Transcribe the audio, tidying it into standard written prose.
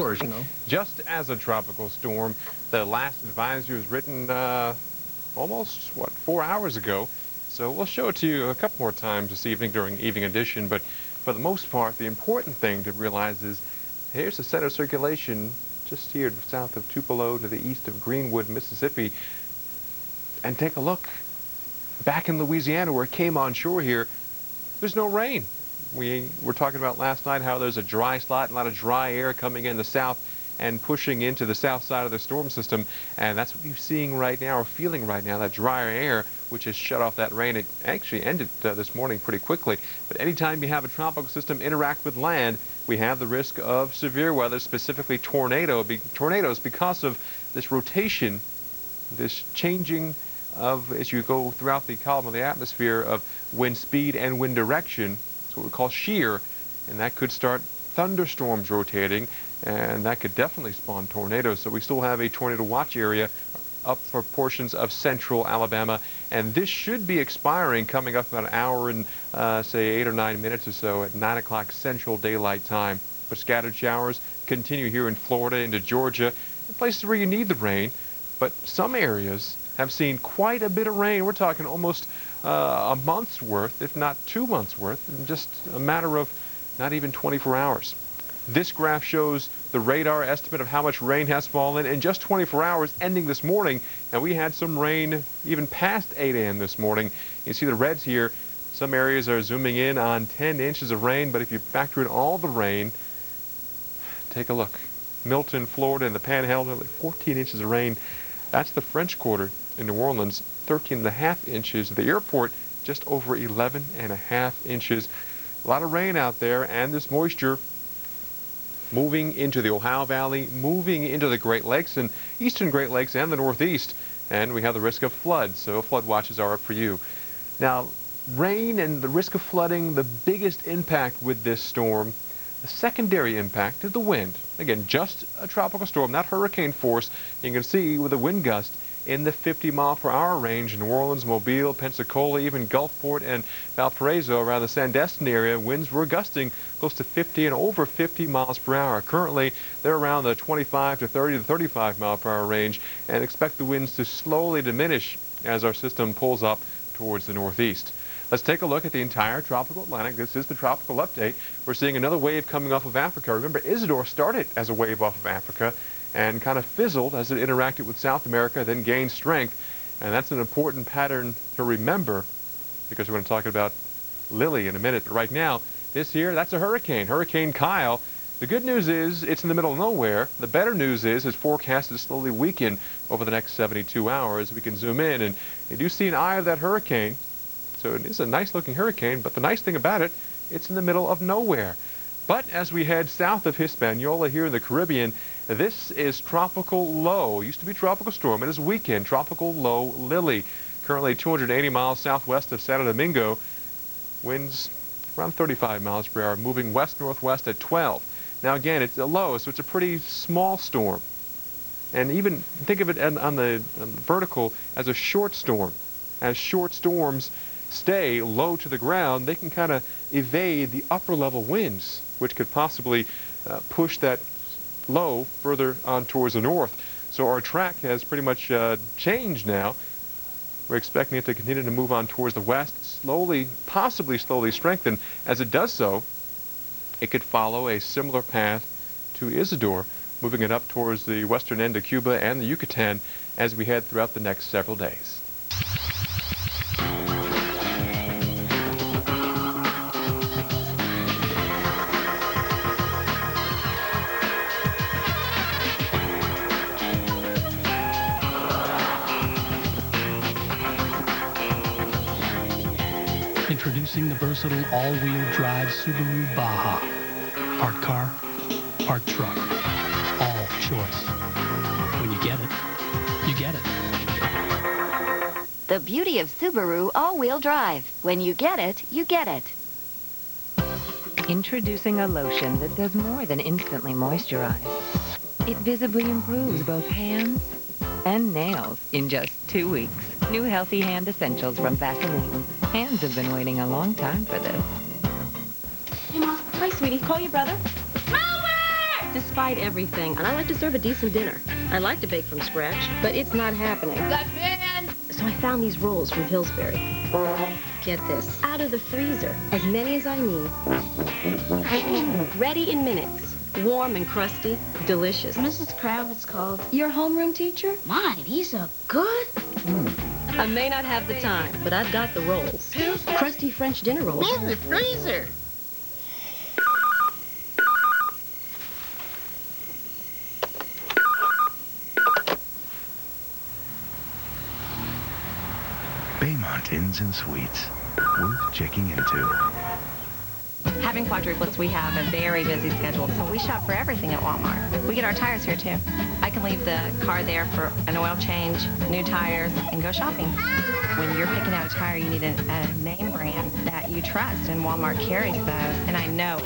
yours, you know. Just as a tropical storm, the last advisory was written almost, 4 hours ago. So we'll show it to you a couple more times this evening during Evening Edition. But for the most part, the important thing to realize is here's the center of circulation just here to the south of Tupelo to the east of Greenwood, Mississippi. And take a look. Back in Louisiana, where it came on shore here, there's no rain. We were talking about last night how there's a dry slot, a lot of dry air coming in the south and pushing into the south side of the storm system. And that's what you're seeing right now, or feeling right now, that drier air, which has shut off that rain. It actually ended this morning pretty quickly. But anytime you have a tropical system interact with land, we have the risk of severe weather, specifically tornadoes, because of this rotation, this changing of, as you go throughout the column of the atmosphere, of wind speed and wind direction. It's what we call shear, and that could start thunderstorms rotating, and that could definitely spawn tornadoes. So we still have a tornado watch area up for portions of central Alabama, and this should be expiring coming up about an hour and say 8 or 9 minutes or so at 9 o'clock Central Daylight Time. But scattered showers continue here in Florida into Georgia, in places where you need the rain. But some areas have seen quite a bit of rain. We're talking almost a month's worth, if not 2 months worth, in just a matter of not even 24 hours. This graph shows the radar estimate of how much rain has fallen in just 24 hours ending this morning. And we had some rain even past 8 a.m. this morning. You see the reds here. Some areas are zooming in on 10 inches of rain, but if you factor in all the rain, take a look. Milton, Florida, and the Panhandle, nearly 14 inches of rain. That's the French Quarter in New Orleans, 13.5 inches. The airport, just over 11.5 inches. A lot of rain out there, and this moisture moving into the Ohio Valley, moving into the Great Lakes and eastern Great Lakes and the Northeast. And we have the risk of flood, so flood watches are up for you. Now, rain and the risk of flooding, the biggest impact with this storm, the secondary impact is the wind. Again, just a tropical storm, not hurricane force. You can see with a wind gust in the 50-mile-per-hour range in New Orleans, Mobile, Pensacola, even Gulfport and Valparaiso around the Sandestin area. Winds were gusting close to 50 and over 50 miles per hour. Currently, they're around the 25 to 30 to 35-mile-per-hour range, and expect the winds to slowly diminish as our system pulls up towards the northeast. Let's take a look at the entire tropical Atlantic. This is the tropical update. We're seeing another wave coming off of Africa. Remember, Isidore started as a wave off of Africa and kind of fizzled as it interacted with South America, then gained strength. And that's an important pattern to remember, because we're going to talk about Lili in a minute. But right now, this here, that's a hurricane, Hurricane Kyle. The good news is it's in the middle of nowhere. The better news is it's forecasted to slowly weaken over the next 72 hours. We can zoom in, and you do see an eye of that hurricane. So it is a nice-looking hurricane, but the nice thing about it, it's in the middle of nowhere. But as we head south of Hispaniola here in the Caribbean, this is tropical low. It used to be tropical storm. It is weekend. Tropical low Lili. Currently 280 miles southwest of Santo Domingo. Winds around 35 miles per hour, moving west-northwest at 12. Now again, it's a low, so it's a pretty small storm. And even think of it on the vertical as a short storm. As short storms stay low to the ground, they can kind of evade the upper level winds, which could possibly push that low further on towards the north. So our track has pretty much changed now. We're expecting it to continue to move on towards the west, slowly, possibly slowly strengthen. As it does so, it could follow a similar path to Isidore, moving it up towards the western end of Cuba and the Yucatan as we head throughout the next several days. Introducing the versatile all-wheel drive Subaru Baja. Part car, part truck, all choice. When you get it, you get it. The beauty of Subaru all-wheel drive. When you get it, you get it. Introducing a lotion that does more than instantly moisturize. It visibly improves both hands and nails in just 2 weeks. New Healthy Hand Essentials from Vaseline. Hands have been waiting a long time for this. Hey, Mom. Hi, sweetie. Call your brother. Robert! despite everything. And I like to serve a decent dinner. I like to bake from scratch, but it's not happening. Got band! So I found these rolls from Pillsbury. Get this, out of the freezer, as many as I need. Ready in minutes. Warm and crusty, delicious. Mrs. Kravitz called. Your homeroom teacher? My, these are good. I may not have the time, but I've got the rolls. Crusty French dinner rolls. In the freezer. Baymont Inns and Suites. Worth checking into. Having quadruplets, we have a very busy schedule, so we shop for everything at Walmart. We get our tires here, too. I can leave the car there for an oil change, new tires, and go shopping. When you're picking out a tire, you need a name brand that you trust, and Walmart carries those, and I know